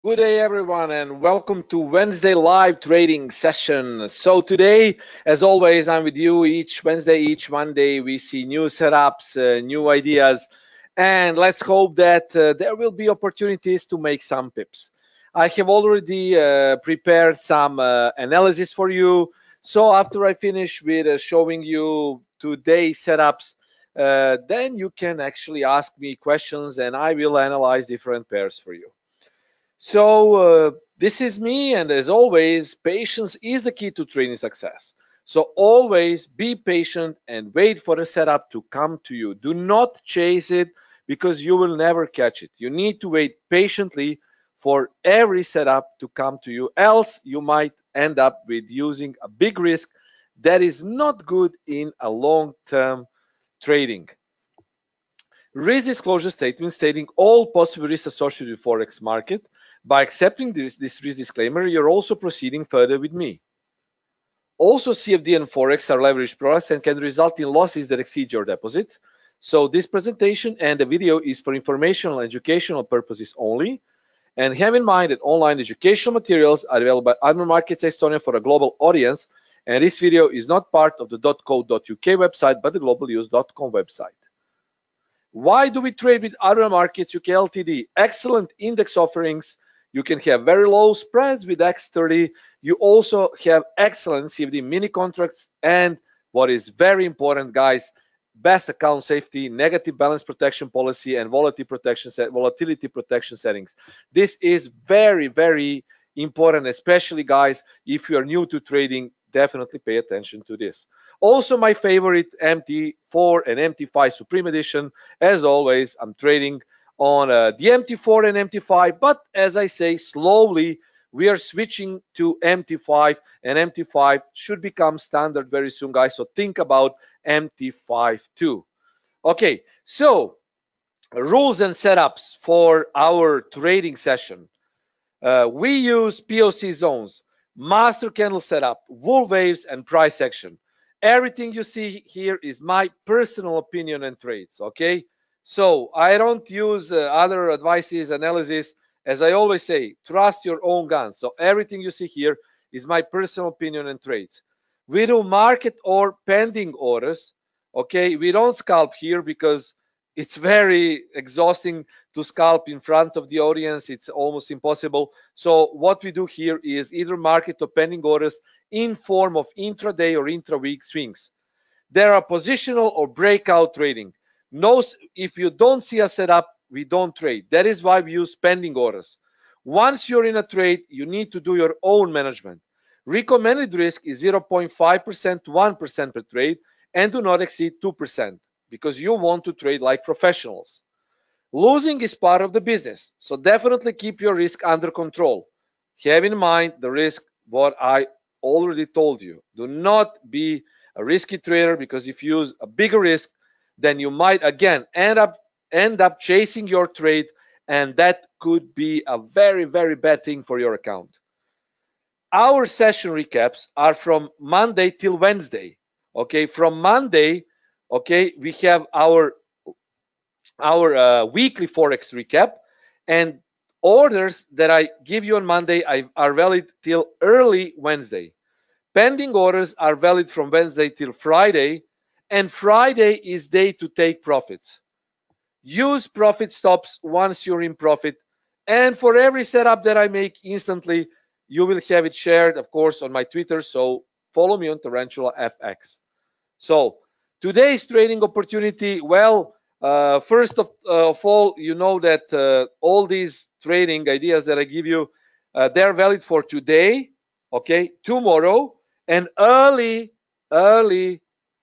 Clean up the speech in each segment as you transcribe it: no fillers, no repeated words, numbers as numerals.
Good day, everyone, and welcome to Wednesday live trading session. So today, as always, I'm with you each Wednesday, each Monday. We see new setups, new ideas, and let's hope that there will be opportunities to make some pips. I have already prepared some analysis for you. So after I finish with showing you today's setups, then you can actually ask me questions, and I will analyze different pairs for you. So this is me, and as always, patience is the key to trading success. So always be patient and wait for the setup to come to you. Do not chase it because you will never catch it. You need to wait patiently for every setup to come to you, else you might end up with using a big risk that is not good in a long-term trading. Risk disclosure statement stating all possible risks associated with Forex market. By accepting this risk disclaimer, you're also proceeding further with me. Also, CFD and Forex are leveraged products and can result in losses that exceed your deposits. So this presentation and the video is for informational and educational purposes only. And have in mind that online educational materials are available by Admiral Markets Estonia for a global audience. And this video is not part of the .co.uk website, but the globalnews.com website. Why do we trade with Admiral Markets UK Ltd? Excellent index offerings. You can have very low spreads with X30. You also have excellent CFD mini contracts. And what is very important, guys, best account safety, negative balance protection policy, and volatility protection settings. This is very, very important, especially, guys, if you are new to trading, definitely pay attention to this. Also, my favorite MT4 and MT5 Supreme Edition. As always, I'm trading on the MT4 and MT5, but as I say, slowly we are switching to MT5, and MT5 should become standard very soon, guys. So think about MT5 too. Okay, so rules and setups for our trading session. We use POC zones, master candle setup, wool waves, and price action. Everything you see here is my personal opinion and trades, okay? So I don't use other advices, analysis. As I always say, trust your own guns. So everything you see here is my personal opinion and trades. We do market or pending orders, okay? We don't scalp here because it's very exhausting to scalp in front of the audience. It's almost impossible. So what we do here is either market or pending orders in form of intraday or intra-week swings. There are positional or breakout trading. No, if you don't see a setup, we don't trade. That is why we use pending orders. Once you're in a trade, you need to do your own management. Recommended risk is 0.5% to 1% per trade and do not exceed 2% because you want to trade like professionals. Losing is part of the business, so definitely keep your risk under control. Have in mind the risk, what I already told you. Do not be a risky trader because if you use a bigger risk, then you might again end up chasing your trade, and that could be a very, very bad thing for your account. Our session recaps are from Monday till Wednesday. Okay, from Monday, okay, we have our weekly Forex recap, and orders that I give you on Monday are valid till early Wednesday. Pending orders are valid from Wednesday till Friday, and Friday is day to take profits. Use profit stops once you're in profit, and for every setup that I make instantly, you will have it shared, of course, on my Twitter, so follow me on Tarantula FX. So today's trading opportunity, well, first of all, you know that all these trading ideas that I give you, they're valid for today, okay, tomorrow, and early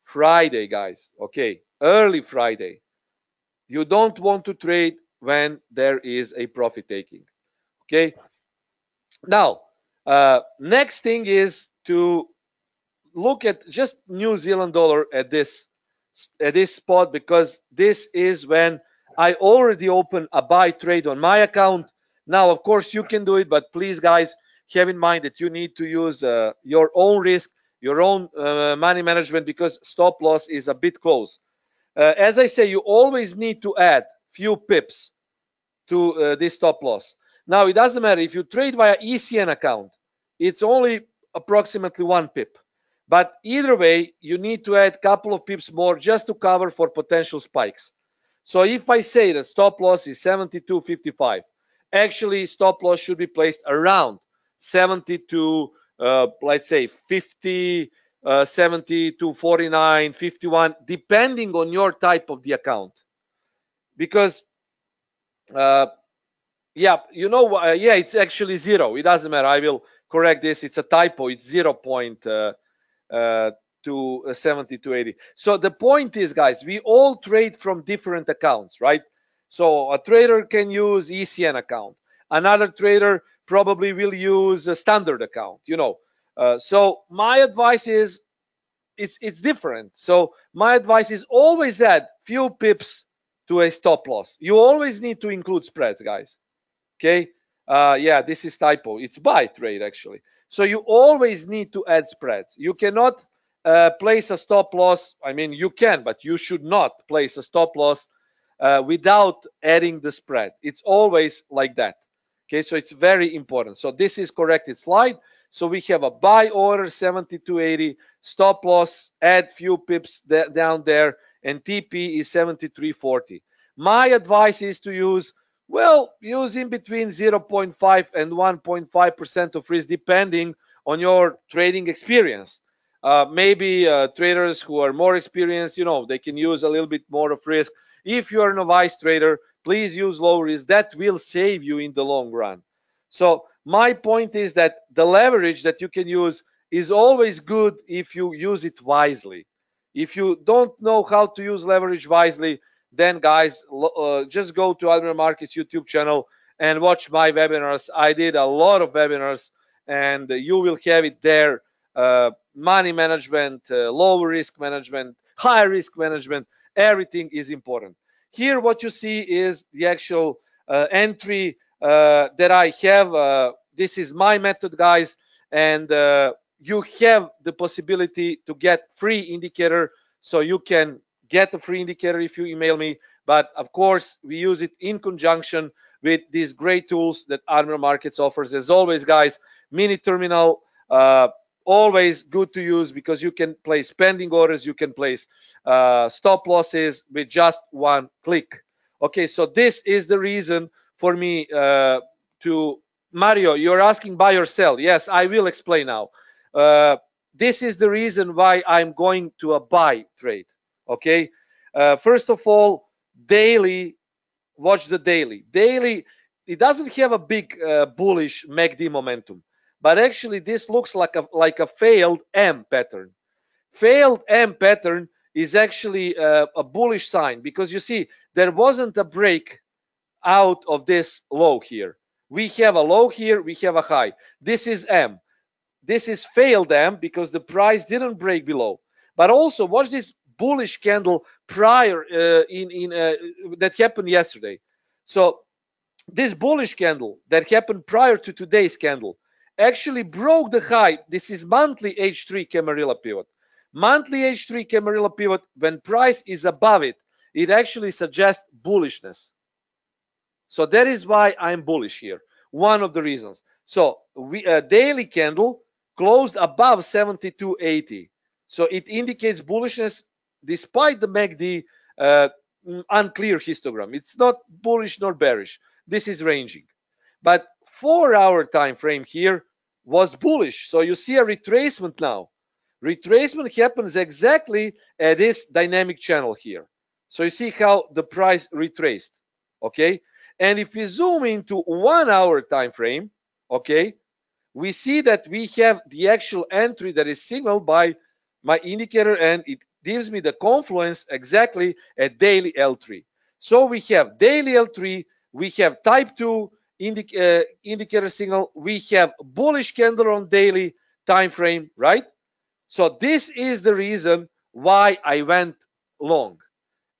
Friday, guys, okay, early Friday. You don't want to trade when there is a profit taking, okay? Now, next thing is to look at just New Zealand dollar at this spot, because this is when I already opened a buy trade on my account. Now, of course, you can do it, but please, guys, have in mind that you need to use your own risk, your own money management, because stop loss is a bit close. As I say, you always need to add few pips to this stop loss. Now, it doesn't matter if you trade via ECN account, it's only approximately 1 pip. But either way, you need to add a couple of pips more just to cover for potential spikes. So if I say the stop loss is 72.55, actually stop loss should be placed around 72, let's say 50, 72, 49, 51, depending on your type of the account. Because yeah, yeah, it's actually 0. It doesn't matter. I will correct this. It's a typo. It's 0. To 72.80. So the point is, guys, we all trade from different accounts, right? So a trader can use ECN account. Another trader probably will use a standard account, so my advice is it's different. So my advice is always add few pips to a stop loss. You always need to include spreads, guys. Okay. Yeah, this is typo. It's buy trade, actually. So you always need to add spreads. You cannot place a stop loss. I mean, you can, but you should not place a stop loss without adding the spread. It's always like that. Okay, so it's very important. So this is corrected slide. So we have a buy order 72.80, stop loss, add few pips down there, and TP is 73.40. My advice is to use in between 0.5 and 1.5% of risk, depending on your trading experience. Maybe traders who are more experienced, they can use a little bit more of risk. If you're a novice trader, please use low risk. That will save you in the long run. So my point is that the leverage that you can use is always good if you use it wisely. If you don't know how to use leverage wisely, then guys, just go to Admiral Markets YouTube channel and watch my webinars. I did a lot of webinars, and you will have it there. Money management, low risk management, high risk management, everything is important. Here what you see is the actual entry that I have. This is my method, guys, and you have the possibility to get free indicator, so you can get a free indicator if you email me. But of course, we use it in conjunction with these great tools that Admiral Markets offers. As always, guys, mini terminal, always good to use, because you can place pending orders, you can place stop losses with just one click. Okay, so this is the reason for me to Mario, you're asking buy or sell. Yes, I will explain now. This is the reason why I'm going to a buy trade. Okay, first of all, daily, watch the daily. Daily, it doesn't have a big bullish MACD momentum, but actually this looks like a failed M pattern. Failed M pattern is actually a bullish sign, because you see there wasn't a break out of this low here. We have a low here, we have a high. This is M. This is failed M because the price didn't break below. But also watch this bullish candle prior that happened yesterday. So this bullish candle that happened prior to today's candle actually broke the high. This is monthly H3 Camarilla pivot. Monthly H3 Camarilla pivot, when price is above it, it actually suggests bullishness. So that is why I'm bullish here. One of the reasons. So we daily candle closed above 72.80. So it indicates bullishness despite the MACD unclear histogram. It's not bullish nor bearish. This is ranging. But 4-hour time frame here was bullish. So you see a retracement now. Retracement happens exactly at this dynamic channel here. So you see how the price retraced. Okay. And if we zoom into 1-hour time frame, okay, we see that we have the actual entry that is signaled by my indicator, and it gives me the confluence exactly at daily L3. So we have daily L3, we have type 2 indicator signal, we have bullish candle on daily time frame, right? So this is the reason why I went long.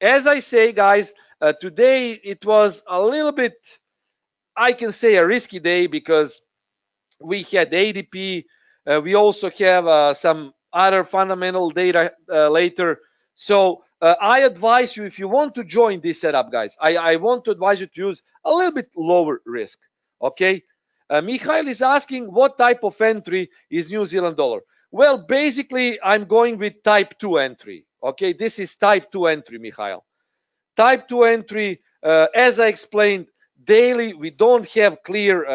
As I say, guys, today it was a little bit, I can say, a risky day, because we had ADP. We also have some other fundamental data later. So I advise you, if you want to join this setup, guys, I want to advise you to use a little bit lower risk. Okay. Mikhail is asking what type of entry is New Zealand dollar. Well, basically, I'm going with type 2 entry. Okay, this is type 2 entry, Mikhail. Type 2 entry, as I explained, daily we don't have clear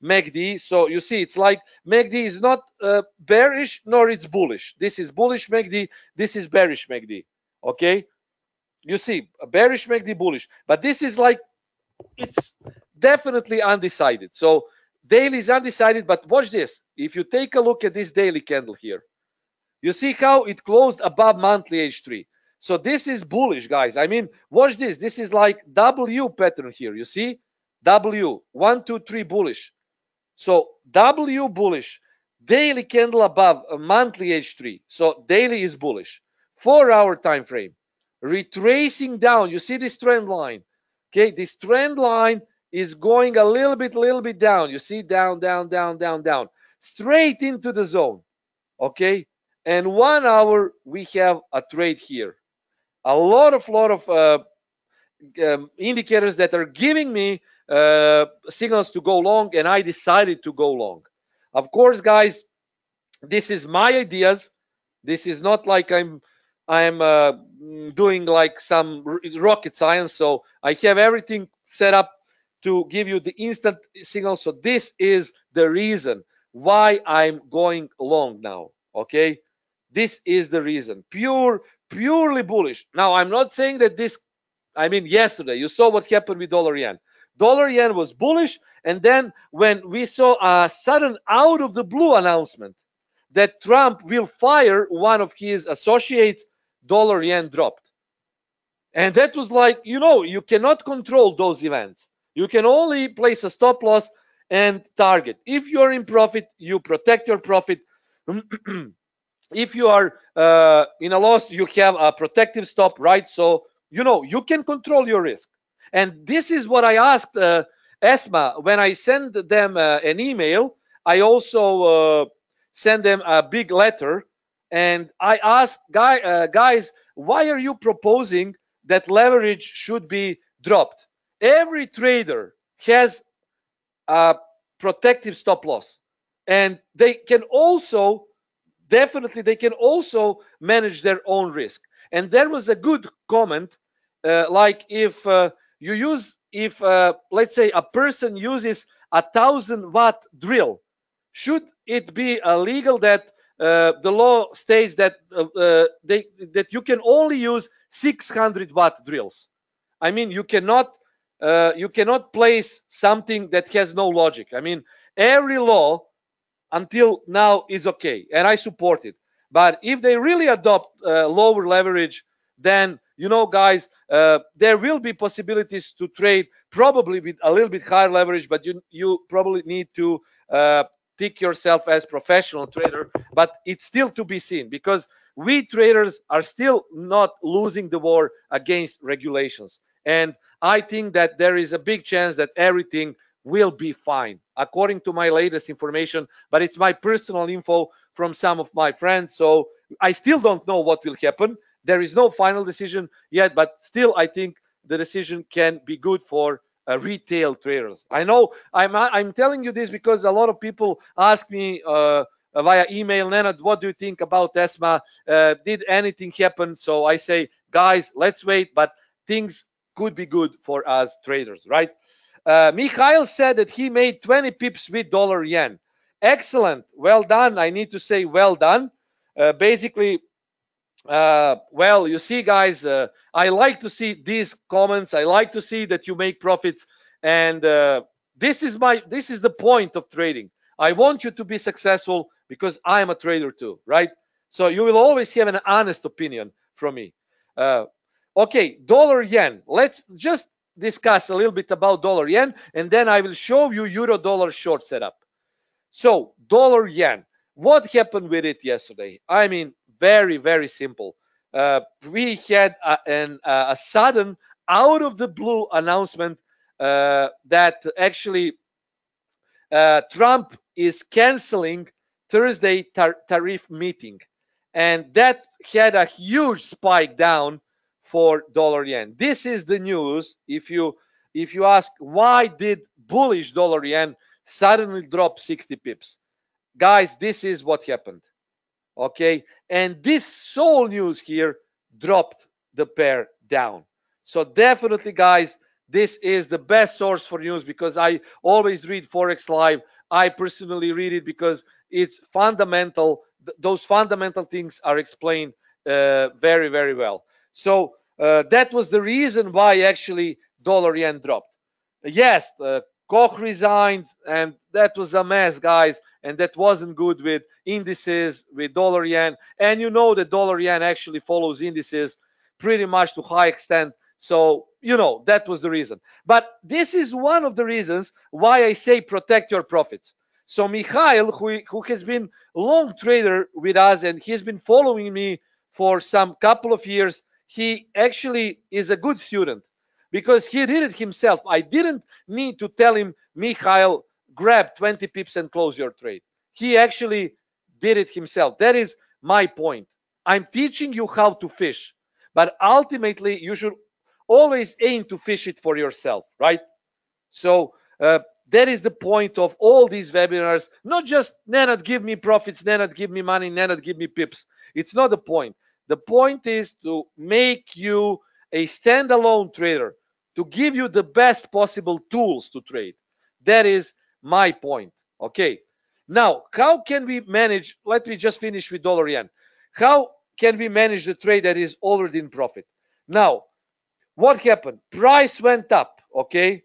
MACD. So you see, it's like MACD is not bearish nor it's bullish. This is bullish MACD. This is bearish MACD. Okay, you see, a bearish MACD, bullish, but this is like it's definitely undecided. So daily is undecided, but watch this. If you take a look at this daily candle here, you see how it closed above monthly H3. So this is bullish, guys. I mean, watch this. This is like W pattern here. You see? W, 1, 2, 3 bullish. So W bullish, daily candle above a monthly H3. So daily is bullish. 4-hour time frame. Retracing down. You see this trend line? Okay, this trend line is going a little bit down. You see, down, down, down, down, down, straight into the zone. Okay, and 1 hour we have a trade here. A lot of indicators that are giving me signals to go long, and I decided to go long. Of course, guys, this is my ideas. This is not like I'm doing like some rocket science. So I have everything set up to give you the instant signal. So this is the reason why I'm going long now. Okay, this is the reason. Purely bullish. Now I'm not saying that this. I mean, yesterday you saw what happened with dollar yen. Dollar yen was bullish, and then when we saw a sudden out of the blue announcement that Trump will fire one of his associates, dollar yen dropped. And that was like, you cannot control those events. You can only place a stop loss and target. If you're in profit, you protect your profit. If you are in a loss, you have a protective stop, right? So, you can control your risk. And this is what I asked ESMA when I sent them an email. I also send them a big letter, and I asked guys, why are you proposing that leverage should be dropped? Every trader has a protective stop loss, and they can also they can also manage their own risk. And there was a good comment, like if let's say a person uses 1,000-watt drill, should it be illegal that the law states that that you can only use 600-watt drills? I mean, you cannot place something that has no logic. I mean, every law until now is okay, and I support it. But if they really adopt lower leverage, then guys, there will be possibilities to trade probably with a little bit higher leverage, but you probably need to tick yourself as professional trader. But it's still to be seen, because we traders are still not losing the war against regulations. And I think that there is a big chance that everything will be fine, according to my latest information. But it's my personal info from some of my friends, so I still don't know what will happen. There is no final decision yet, but still I think the decision can be good for retail traders. I know I'm telling you this because a lot of people ask me via email, Nenad, what do you think about ESMA? Did anything happen? So I say, guys, let's wait, but things could be good for us traders, right? Mikhail said that he made 20 pips with dollar yen. Excellent. Well done. I need to say well done. Basically, well, you see, guys, I like to see these comments. I like to see that you make profits. And this is the point of trading. I want you to be successful because I am a trader too, right? So you will always have an honest opinion from me. Okay, dollar yen. Let's just discuss a little bit about dollar yen, and then I will show you euro dollar short setup. So dollar yen, what happened with it yesterday? I mean, very, very simple. We had a sudden out of the blue announcement that actually Trump is canceling Thursday tariff meeting, and that had a huge spike down for dollar yen. This is the news. If you ask why did bullish dollar yen suddenly dropped 60 pips. Guys, this is what happened. Okay, and this Seoul news here dropped the pair down. So definitely, guys, this is the best source for news, because I always read Forex Live. I personally read it because it's fundamental. Those fundamental things are explained very, very well. So that was the reason why actually dollar yen dropped. Yes, Koch resigned, and that was a mess, guys, and that wasn't good with indices, with dollar yen. And you know that dollar yen actually follows indices pretty much to high extent. So, you know, that was the reason. But this is one of the reasons why I say protect your profits. So Mikhail, who has been a long trader with us, and he's been following me for some couple of years, he actually is a good student because he did it himself. I didn't need to tell him, Mikhail, grab 20 pips and close your trade. He actually did it himself. That is my point. I'm teaching you how to fish, but ultimately you should always aim to fish it for yourself, right? So that is the point of all these webinars. Not just Nenad, give me profits, Nenad, give me money, Nenad, give me pips. It's not the point. The point is to make you a standalone trader, to give you the best possible tools to trade. That is my point. Okay. Now, how can we manage? Let me just finish with dollar yen. How can we manage the trade that is already in profit? Now, what happened? Price went up. Okay.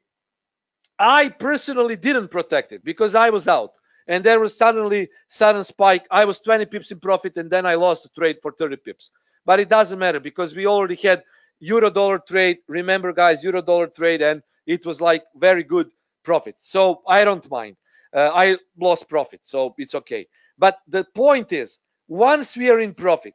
I personally didn't protect it because I was out, and there was sudden spike. I was 20 pips in profit, and then I lost the trade for 30 pips. But it doesn't matter because we already had euro dollar trade. Remember, guys, euro dollar trade, and it was like very good profits. So I don't mind. I lost profit, so it's okay. But the point is, once we are in profit,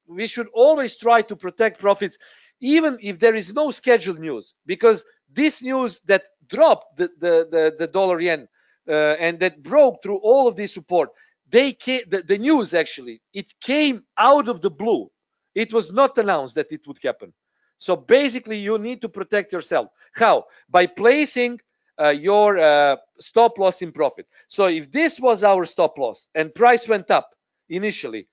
we should always try to protect profits, even if there is no scheduled news, because this news that dropped the dollar yen and that broke through all of this support, the news actually, it came out of the blue. It was not announced that it would happen. So basically, you need to protect yourself. How? By placing your stop loss in profit. So if this was our stop loss and price went up initially,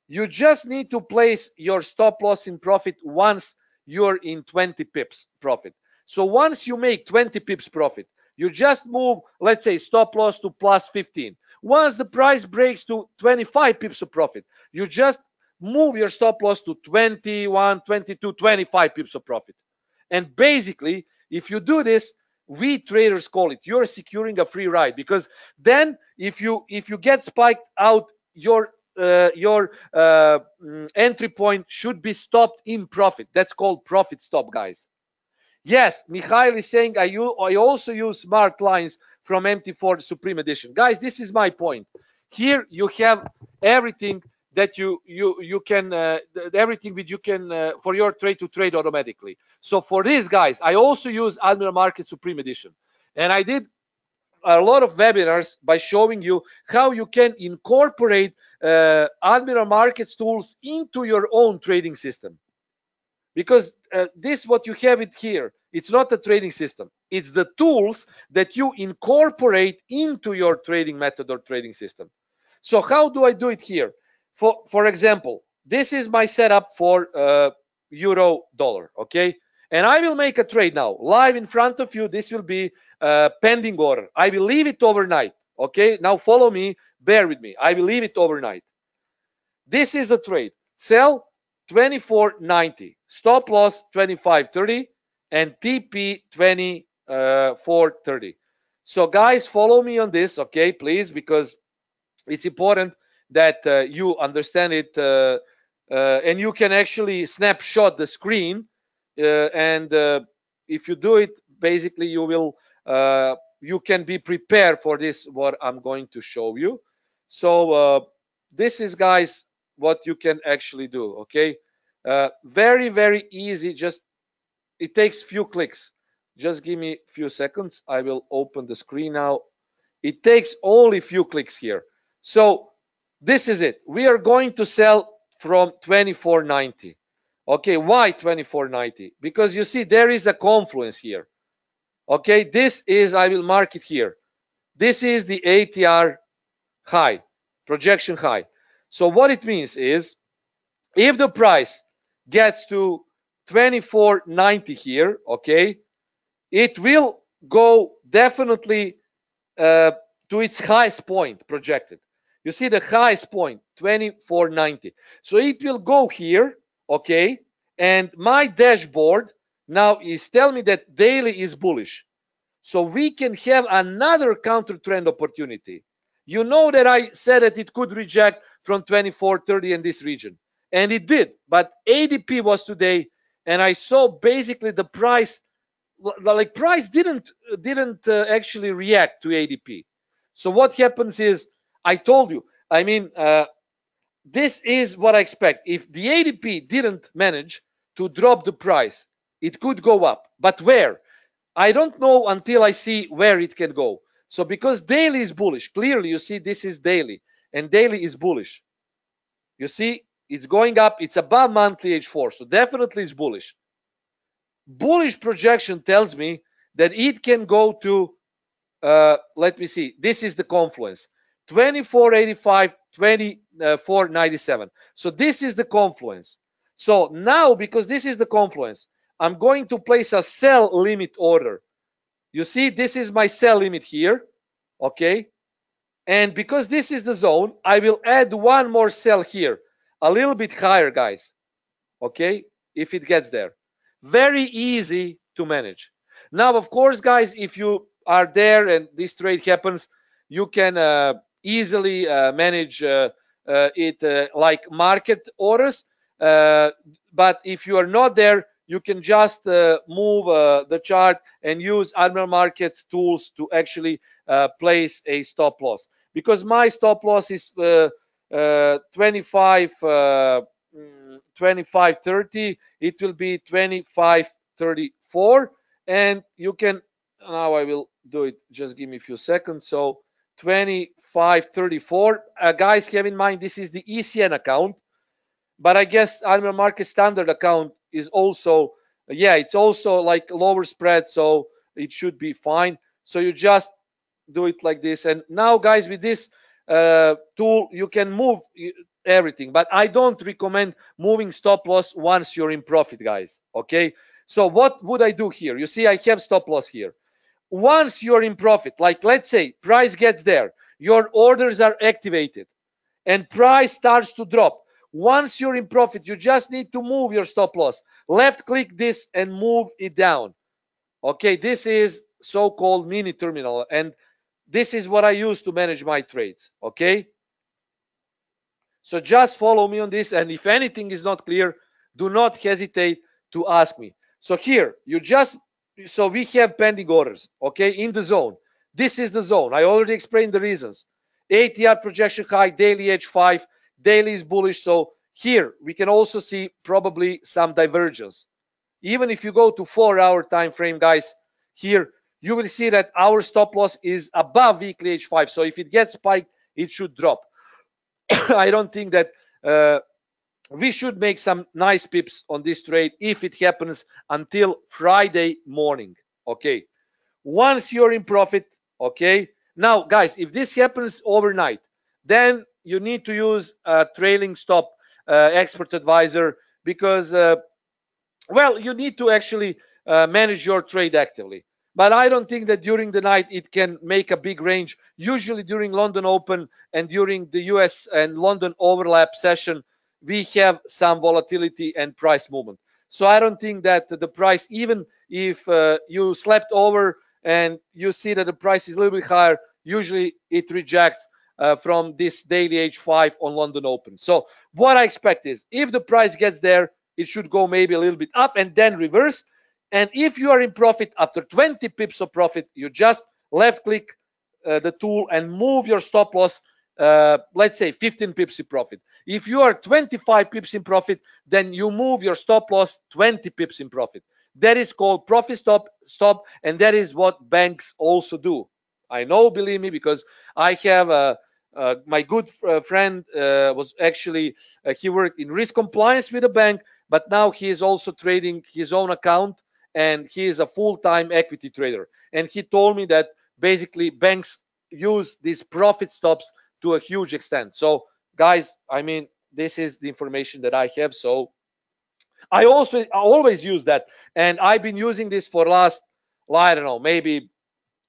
you just need to place your stop loss in profit once you're in 20 pips profit. So once you make 20 pips profit, you just move, let's say, stop loss to plus 15. Once the price breaks to 25 pips of profit, you just move your stop loss to 21, 22, 25 pips of profit. And basically, if you do this, we traders call it, you're securing a free ride, because then if you get spiked out, your entry point should be stopped in profit. That's called profit stop, guys. Yes, Mikhail is saying I also use smart lines from MT4 Supreme Edition. Guys, this is my point. Here you have everything that you can everything which you can for your trade to trade automatically. So for this, guys, I also use Admiral Market Supreme Edition, and I did a lot of webinars by showing you how you can incorporate Admiral Markets tools into your own trading system. Because this, what you have it here, it's not a trading system. It's the tools that you incorporate into your trading method or trading system. So how do I do it here? For example, this is my setup for euro dollar, okay? And I will make a trade now, live in front of you. This will be pending order. I will leave it overnight, okay? Now follow me, bear with me. I will leave it overnight. This is a trade. Sell 24.90, stop loss 25.30, and TP 24.30. So guys, follow me on this, okay, please, because it's important that you understand it, and you can actually snapshot the screen, and if you do it, basically you will you can be prepared for this, what I'm going to show you. So this is, guys, what you can actually do, okay? Very, very easy. Just it takes few clicks. Just give me a few seconds. I will open the screen now. It takes only few clicks here. So this is it. We are going to sell from 24.90. Okay, why 24.90? Because you see there is a confluence here. Okay, this is, I will mark it here. This is the ATR high, projection high. So what it means is, if the price gets to 24.90 here, okay, it will go definitely to its highest point projected. You see the highest point, 24.90. So it will go here, okay, and my dashboard now is telling me that daily is bullish. So we can have another counter trend opportunity. You know that I said that it could reject from 24.30 in this region, and it did. But ADP was today, and I saw basically the price, like price didn't actually react to ADP. So what happens is, I told you, I mean, this is what I expect. If the ADP didn't manage to drop the price, it could go up. But where? I don't know until I see where it can go. So because daily is bullish, clearly you see this is daily, and daily is bullish. You see, it's going up, it's above monthly H4, so definitely it's bullish. Bullish projection tells me that it can go to, let me see, this is the confluence, 24.85, 24.97. So this is the confluence. So now, because this is the confluence, I'm going to place a sell limit order. You see, this is my sell limit here, okay? And because this is the zone, I will add one more sell here, a little bit higher, guys, okay? If it gets there. Very easy to manage. Now, of course, guys, if you are there and this trade happens, you can easily manage it like market orders. But if you are not there, you can just move the chart and use Admiral Markets tools to actually place a stop loss. Because my stop loss is 25.30, it will be 25.34, and you can, now I will do it, just give me a few seconds. So 25.34, guys, have in mind this is the ECN account, but I guess Admiral Market standard account is also, yeah, it's also like lower spread, so it should be fine. So you just do it like this, and now, guys, with this tool you can move everything, but I don't recommend moving stop loss once you're in profit, guys, okay? So what would I do here? You see, I have stop loss here. Once you're in profit, like let's say price gets there, your orders are activated and price starts to drop. Once you're in profit, you just need to move your stop loss, left click this and move it down, okay? This is so-called mini terminal, and this is what I use to manage my trades, okay? So just follow me on this, and if anything is not clear, do not hesitate to ask me. So here, so we have pending orders, okay, in the zone. This is the zone. I already explained the reasons. ATR projection high, daily H5, daily is bullish. So here, we can also see probably some divergence. Even if you go to 4-hour time frame, guys, here, you will see that our stop loss is above weekly H5. So if it gets spiked, it should drop. I don't think that we should make some nice pips on this trade if it happens until Friday morning, okay? Once you're in profit, okay? Now, guys, if this happens overnight, then you need to use a trailing stop expert advisor, because, well, you need to actually manage your trade actively. But I don't think that during the night it can make a big range. Usually during London Open and during the US and London overlap session, we have some volatility and price movement. So I don't think that the price, even if you slept over and you see that the price is a little bit higher, usually it rejects from this daily H5 on London Open. So what I expect is, if the price gets there, it should go maybe a little bit up and then reverse. And if you are in profit after 20 pips of profit, you just left click the tool and move your stop loss, let's say 15 pips in profit. If you are 25 pips in profit, then you move your stop loss 20 pips in profit. That is called profit stop, and that is what banks also do. I know, believe me, because I have my good friend was actually, he worked in risk compliance with a bank, but now he is also trading his own account, and he is a full-time equity trader. and he told me that basically banks use these profit stops to a huge extent. So guys, I mean, this is the information that I have. So I always use that, and I've been using this for last, I don't know, maybe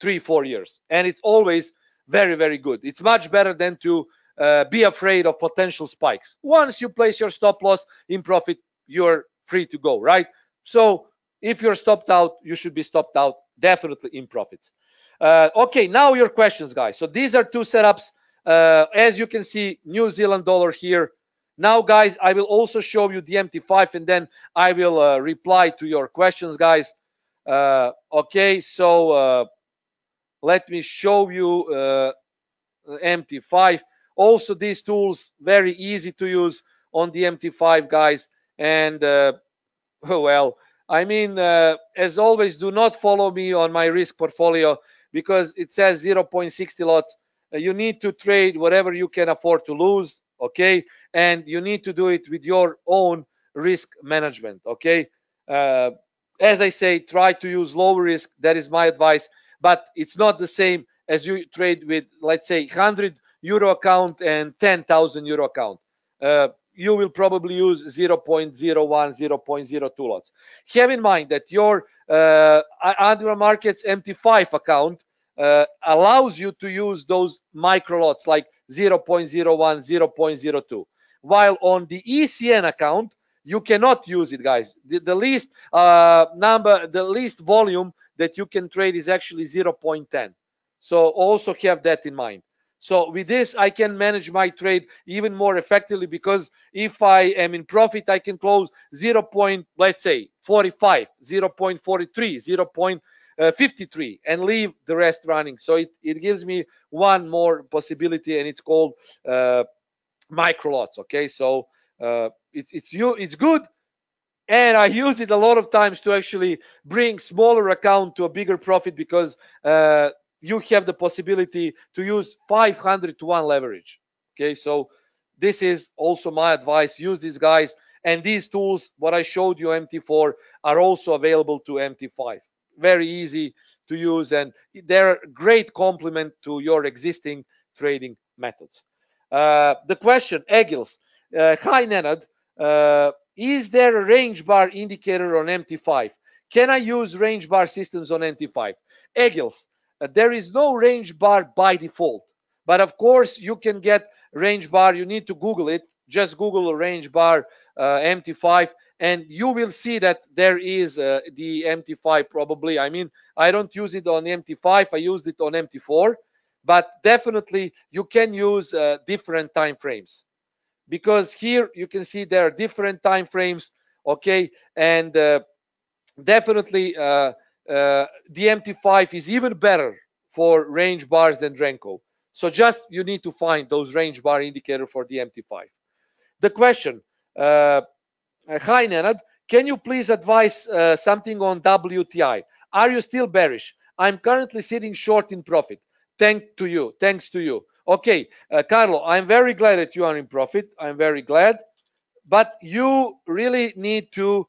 3-4 years, and it's always very, very good. It's much better than to be afraid of potential spikes. Once you place your stop loss in profit, you're free to go, right? So if you're stopped out, you should be stopped out definitely in profits. Okay, now your questions, guys. So these are two setups. As you can see, New Zealand dollar here. Now, guys, I will also show you the MT5, and then I will reply to your questions, guys. Okay, so let me show you MT5. Also, these tools very easy to use on the MT5, guys. And well, I mean, as always, do not follow me on my risk portfolio because it says 0.60 lots. You need to trade whatever you can afford to lose, okay? And you need to do it with your own risk management, okay? As I say, try to use low risk. That is my advice. But it's not the same as you trade with, let's say, 100 euro account and 10,000 euro account. You will probably use 0.01, 0.02 lots. Have in mind that your Admiral Markets MT5 account allows you to use those micro lots like 0.01, 0.02. While on the ECN account, you cannot use it, guys. The least the least volume that you can trade is actually 0.10. So also have that in mind. So with this, I can manage my trade even more effectively because if I am in profit, I can close 0. Let's say 45, 0.43, 0.53, and leave the rest running. So it gives me one more possibility, and it's called micro lots. Okay, so it's good, and I use it a lot of times to actually bring smaller account to a bigger profit because you have the possibility to use 500 to 1 leverage. Okay, so this is also my advice. Use these guys, and these tools, what I showed you, MT4, are also available to MT5. Very easy to use, and they're a great complement to your existing trading methods. The question, Egils. Hi, Nenad. Is there a range bar indicator on MT5? Can I use range bar systems on MT5? Egils, there is no range bar by default, but of course you can get range bar. You need to Google it. Just Google a range bar MT5, and you will see that there is the MT5 probably. I mean, I don't use it on MT5. I used it on MT4, but definitely you can use different time frames, because here you can see there are different time frames, okay? And definitely the MT5 is even better for range bars than Renko. So just you need to find those range bar indicator for the MT5. The question, hi Nenad, can you please advise something on WTI? Are you still bearish? I'm currently sitting short in profit. Thanks to you. Okay, Carlo, I'm very glad that you are in profit. I'm very glad. But you really need to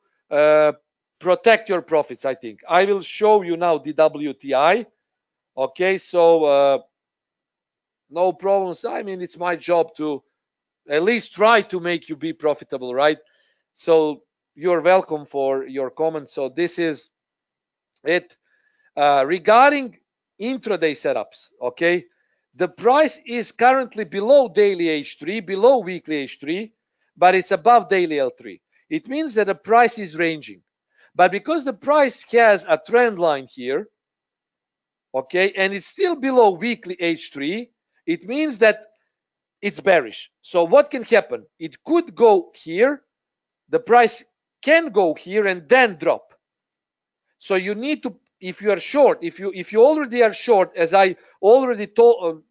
protect your profits, I think. I will show you now the WTI. Okay, so no problems. I mean, it's my job to at least try to make you be profitable, right? So you're welcome for your comments. So this is it. Regarding intraday setups, okay, the price is currently below daily H3, below weekly H3, but it's above daily L3. It means that the price is ranging. But because the price has a trend line here, okay, and it's still below weekly H3, it means that it's bearish. So what can happen? It could go here, the price can go here and then drop. So you need to, if you are short, if you already are short, as I already told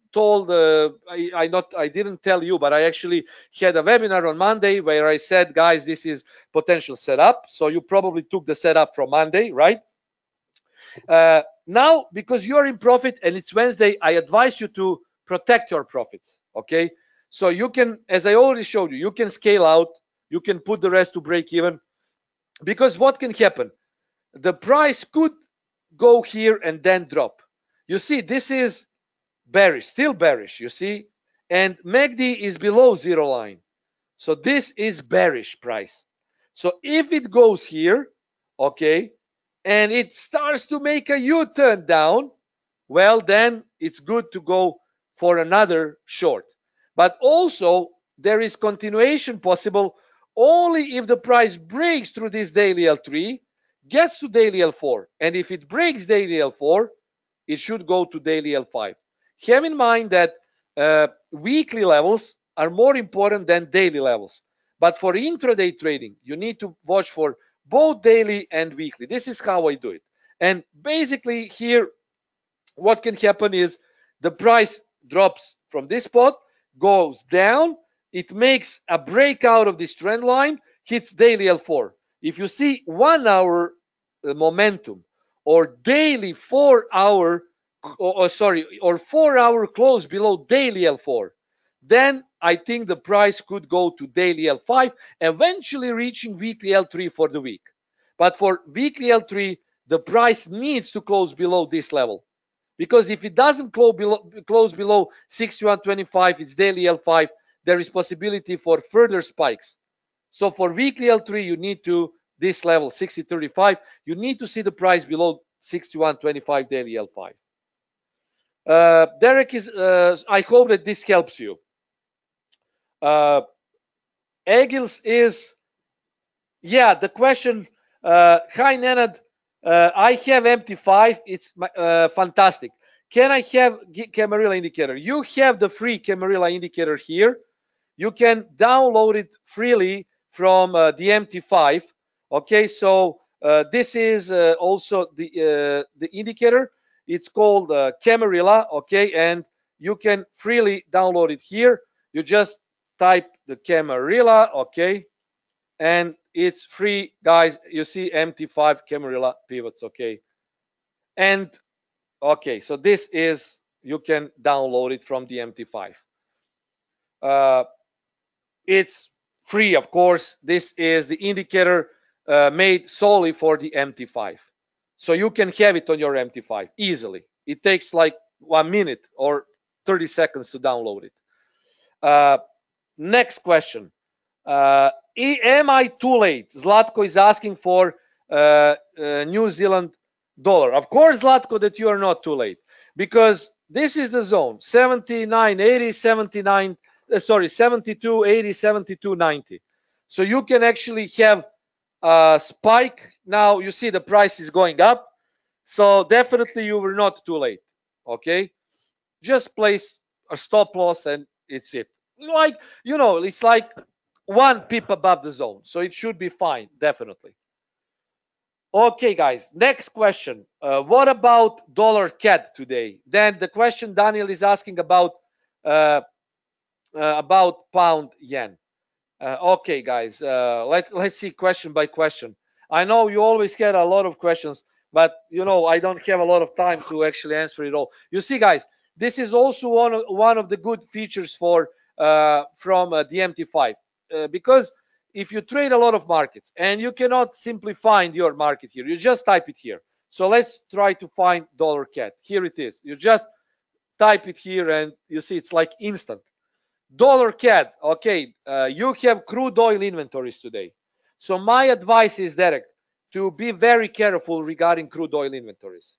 I didn't tell you, but I actually had a webinar on Monday where I said, guys, this is potential setup. So you probably took the setup from Monday, right? Now, because you're in profit and it's Wednesday, I advise you to protect your profits, okay? So you can, as I already showed you, you can scale out, you can put the rest to break even, because what can happen? The price could go here and then drop. You see, this is bearish, still bearish, you see, and MACD is below zero line. So this is bearish price. So if it goes here, okay, and it starts to make a U-turn down, well, then it's good to go for another short. But also, there is continuation possible only if the price breaks through this daily L3, gets to daily L4. And if it breaks daily L4, it should go to daily L5. Have in mind that weekly levels are more important than daily levels. But for intraday trading, you need to watch for both daily and weekly. This is how I do it. And basically here, what can happen is the price drops from this spot, goes down, it makes a breakout of this trend line, hits daily L4. If you see 1 hour momentum or daily 4 hour, or 4 hour close below daily L4, then I think the price could go to daily L5, eventually reaching weekly L3 for the week. But for weekly L3, the price needs to close below this level. Because if it doesn't close below 61.25, it's daily L5, there is possibility for further spikes. So for weekly L3, you need to, this level, 60.35, you need to see the price below 61.25 daily L5. Derek is, I hope that this helps you. Egils is, yeah, the question, hi Nenad, I have MT5, it's fantastic. Can I have Camarilla indicator? You have the free Camarilla indicator here. You can download it freely from the MT5. Okay, so this is also the indicator. It's called Camarilla, okay, and you can freely download it here. You just type the Camarilla, okay, and it's free, guys. You see MT5 Camarilla pivots, okay, and okay, so this is, you can download it from the MT5. It's free, of course. This is the indicator made solely for the MT5, so you can have it on your MT5 easily. It takes like 1 minute or 30 seconds to download it. Next question. Am I too late? Zlatko is asking for New Zealand dollar. Of course, Zlatko, that you are not too late, because this is the zone 79.80, 79, 72.80, 72.90. So you can actually have a spike. Now you see the price is going up, so definitely you were not too late. Okay, just place a stop loss and it's it. Like, you know, it's like 1 pip above the zone, so it should be fine, definitely. Okay, guys, next question. What about dollar CAD today? Then the question Daniel is asking about pound yen. Okay, guys, let's see question by question. I know you always get a lot of questions, but you know I don't have a lot of time to actually answer it all. You see, guys, this is also one of the good features for from the MT5, because if you trade a lot of markets and you cannot simply find your market here, you just type it here. So let's try to find dollar CAD. Here it is. You just type it here and you see it's like instant. Dollar CAD, okay, you have crude oil inventories today. So my advice is, Derek, to be very careful regarding crude oil inventories.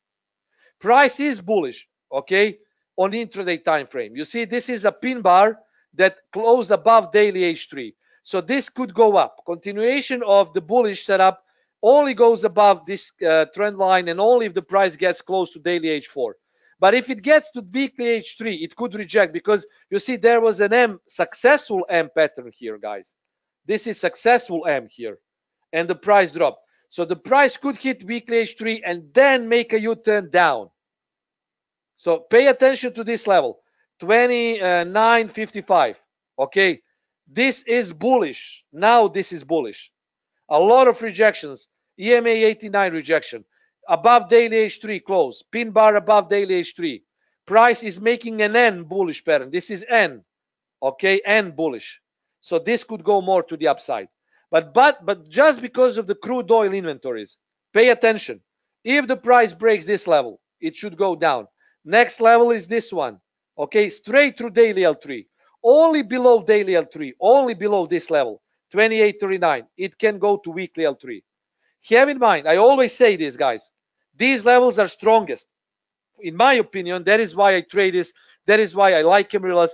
Price is bullish, okay, on intraday time frame. You see, this is a pin bar that closed above daily H3. So this could go up. Continuation of the bullish setup only goes above this trend line, and only if the price gets close to daily H4. But if it gets to weekly H3, it could reject, because you see there was an successful M pattern here, guys. This is successful M here, and the price dropped. So the price could hit weekly H3 and then make a U-turn down. So pay attention to this level, 29.55. Okay, this is bullish. Now this is bullish. A lot of rejections. EMA 89 rejection. Above daily H3 close. Pin bar above daily H3. Price is making an N bullish pattern. This is N. Okay, N bullish. So this could go more to the upside. But just because of the crude oil inventories, pay attention. If the price breaks this level, it should go down. Next level is this one. Okay, straight through daily L3. Only below daily L3, only below this level, 28.39, it can go to weekly L3. Have in mind, I always say this, guys, these levels are strongest. In my opinion, that is why I trade this. That is why I like Camarillas,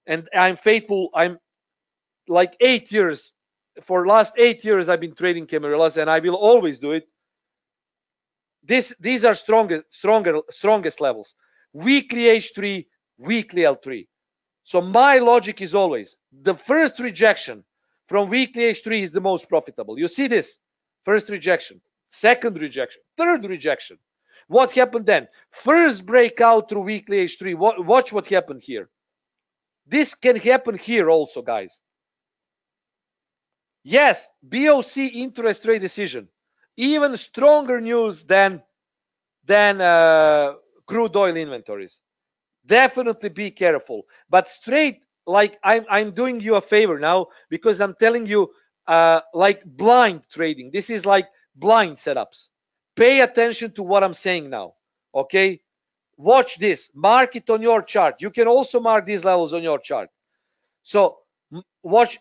and I'm faithful. I'm like 8 years. For last 8 years, I've been trading Camarillas, and I will always do it. These are strongest levels. Weekly H3, weekly L3. So my logic is always the first rejection from weekly H3 is the most profitable. You see this? First rejection, second rejection, third rejection. What happened then? First breakout through weekly H3. Watch what happened here. This can happen here also, guys. Yes, BOC interest rate decision. Even stronger news than crude oil inventories. Definitely be careful. But straight, like I'm doing you a favor now because I'm telling you, like blind trading. This is like blind setups. Pay attention to what I'm saying now. Okay, watch this. Mark it on your chart. You can also mark these levels on your chart. So watch.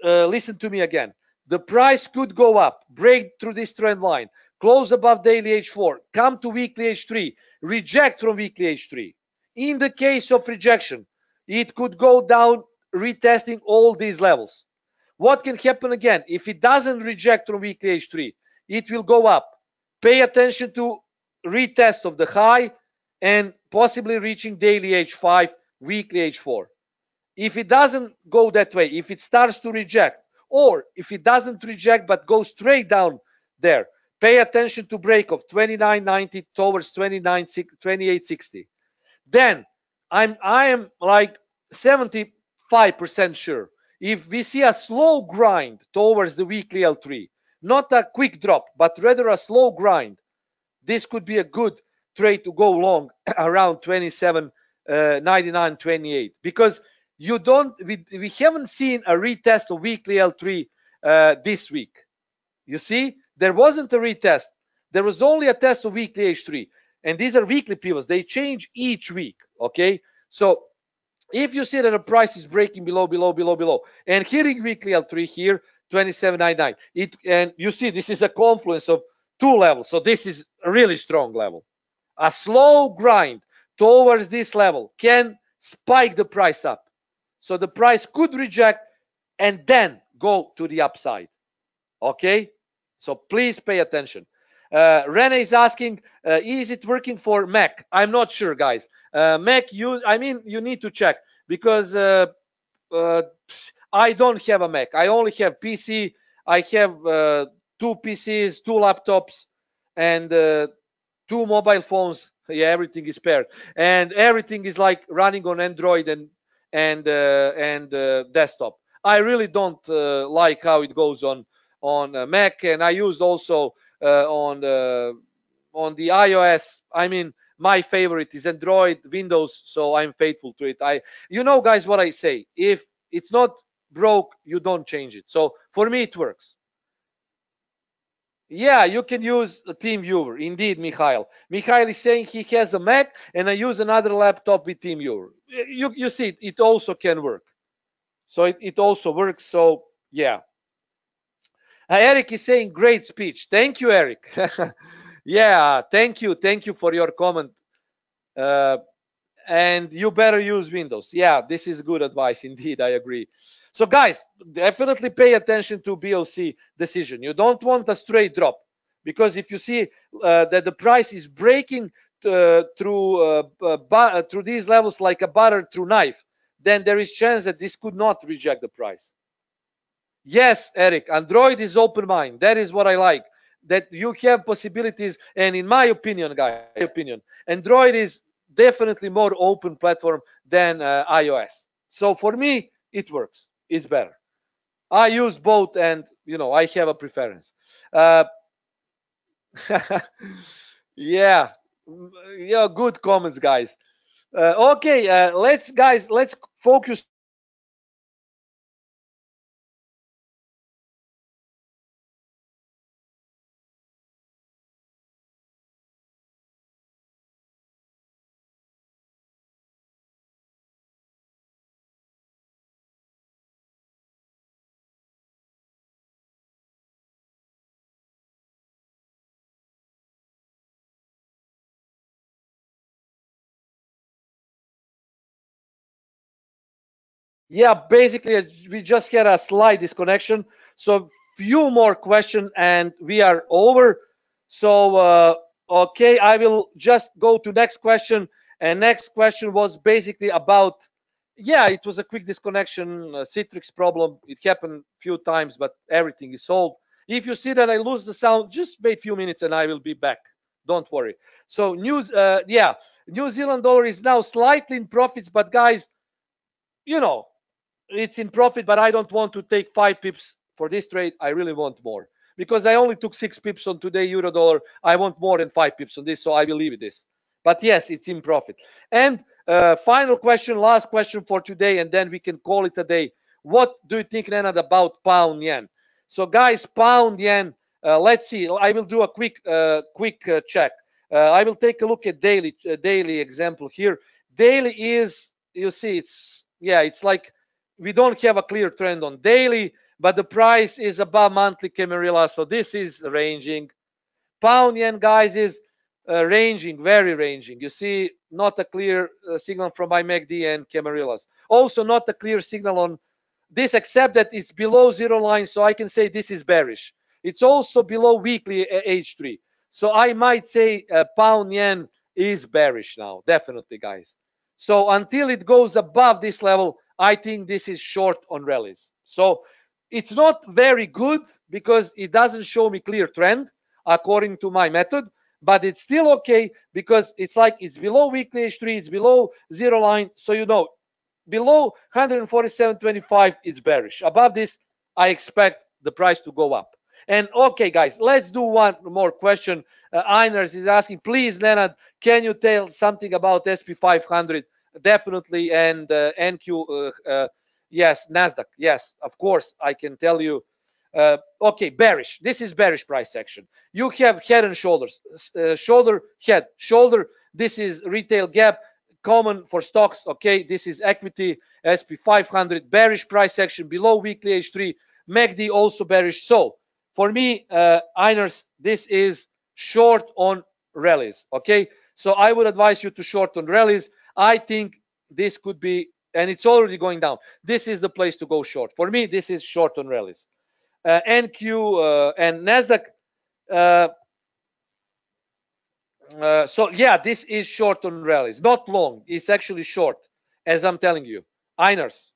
Listen to me again. The price could go up, break through this trend line, close above daily H4, come to weekly H3, reject from weekly H3. In the case of rejection, it could go down, retesting all these levels. What can happen again? If it doesn't reject from weekly H3, it will go up. Pay attention to retest of the high and possibly reaching daily H5, weekly H4. If it doesn't go that way, if it starts to reject, or if it doesn't reject but goes straight down there, pay attention to break of 29.90 towards 28.60. Then I am like 75% sure if we see a slow grind towards the weekly L3, not a quick drop, but rather a slow grind, this could be a good trade to go long around 27.99.28 because we haven't seen a retest of weekly L3 this week. You see, there wasn't a retest. There was only a test of weekly H3, and these are weekly pivots. They change each week. Okay, so if you see that the price is breaking below, and hitting weekly L3 here, 27.99, and you see this is a confluence of two levels. So this is a really strong level. A slow grind towards this level can spike the price up. So the price could reject and then go to the upside. Okay, so please pay attention. Rene is asking, is it working for Mac? I'm not sure, guys. Mac you need to check because I don't have a Mac. I only have PC. I have two PCs, two laptops, and two mobile phones. Yeah, everything is paired, and everything is like running on Android and desktop. I really don't like how it goes on Mac, and I used also on the iOS. I mean, my favorite is Android, Windows, so I'm faithful to it. You know, guys, what I say: if it's not broke, you don't change it. So for me, it works. Yeah, you can use a TeamViewer. Indeed, Mikhail. Mikhail is saying he has a Mac and I use another laptop with TeamViewer. You see, it also can work. So it also works. So yeah. Eric is saying great speech. Thank you, Eric. Yeah, thank you. Thank you for your comment. And you better use Windows. Yeah, this is good advice. Indeed, I agree. So guys, definitely pay attention to BOC decision. You don't want a straight drop because if you see that the price is breaking through these levels like a butter through knife, then there is chance that this could not reject the price. Yes, Eric, Android is open mind. That is what I like. That you have possibilities, and in my opinion, guys, Android is definitely more open platform than iOS. So for me, it works. It's better. I use both, and I have a preference. Uh, yeah, yeah, good comments, guys. Okay, let's focus Yeah, basically we just had a slight disconnection. So few more questions and we are over. So okay, I will just go to next question. And next question was basically about, yeah, it was a quick disconnection, Citrix problem. It happened few times, but everything is solved. If you see that I lose the sound, just wait a few minutes and I will be back. Don't worry. So yeah, New Zealand dollar is now slightly in profits, but guys, you know, it's in profit, but I don't want to take 5 pips for this trade. I really want more because I only took 6 pips on today euro dollar. I want more than 5 pips on this, so I will leave it this. But yes, it's in profit. And final question, last question for today, and then we can call it a day. What do you think, Nenad, about pound yen? So guys, pound yen. Let's see. I will do a quick check. I will take a look at daily example here. Daily is, you see, it's like we don't have a clear trend on daily, but the price is above monthly Camarilla, so this is ranging. Pound yen, guys, is ranging, very ranging. You see, not a clear signal from my MACD and Camarillas. Also, not a clear signal on this, except that it's below zero line, so I can say this is bearish. It's also below weekly H3. So I might say pound yen is bearish now, definitely, guys. So until it goes above this level, I think this is short on rallies. So it's not very good because it doesn't show me clear trend according to my method, but it's still okay because it's like it's below weekly H3, it's below zero line. So you know, below 147.25, it's bearish. Above this, I expect the price to go up. And okay, guys, let's do one more question. Einers is asking, please, Nenad, can you tell something about SP500? Definitely. And NQ, yes, Nasdaq, yes, of course, I can tell you. Okay, bearish. This is bearish price action. You have head and shoulders, shoulder, head, shoulder. This is retail gap, common for stocks. Okay, this is equity, SP500, bearish price action below weekly H3, MACD also bearish. So for me, Einers, this is short on rallies. Okay, so I would advise you to short on rallies. I think this could be, and it's already going down. This is the place to go short. For me, this is short on rallies. NQ and Nasdaq. So yeah, this is short on rallies, not long. It's actually short, as I'm telling you. Einers,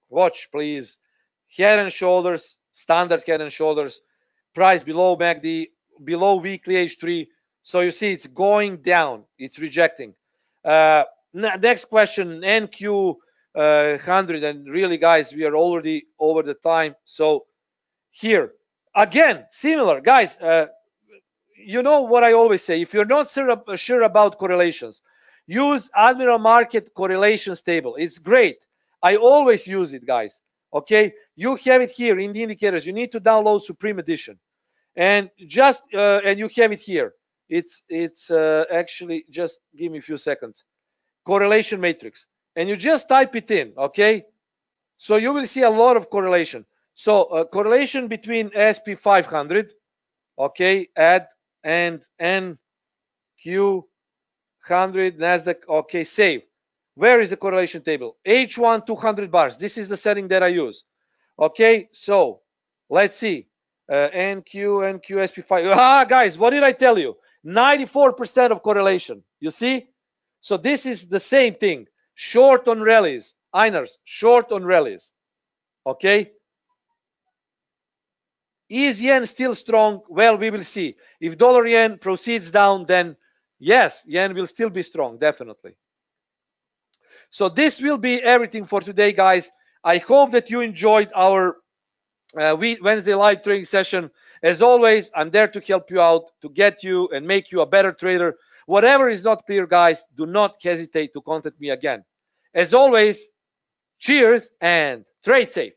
watch please. Head and shoulders, standard head and shoulders, price below MACD, below weekly H3. So you see, it's going down. It's rejecting. Next question, NQ 100, and really, guys, we are already over the time. So here again, similar, guys. You know what I always say: if you're not sure about correlations, use Admiral Market correlations table. It's great. I always use it, guys. Okay, you have it here in the indicators. You need to download Supreme Edition, and just and you have it here. It's actually, just give me a few seconds. Correlation matrix, and you just type it in. Okay, so you will see a lot of correlation. So correlation between SP500, okay, add, and NQ 100, Nasdaq, okay, save. Where is the correlation table? H1 200 bars. This is the setting that I use. Okay, so let's see. NQ SP5. Guys, what did I tell you? 94% of correlation. You see? So this is the same thing. Short on rallies. Einers, short on rallies. Okay? Is yen still strong? Well, we will see. If dollar yen proceeds down, then yes, yen will still be strong, definitely. So this will be everything for today, guys. I hope that you enjoyed our Wednesday live trading session. As always, I'm there to help you out, to get you and make you a better trader. Whatever is not clear, guys, do not hesitate to contact me again. As always, cheers and trade safe.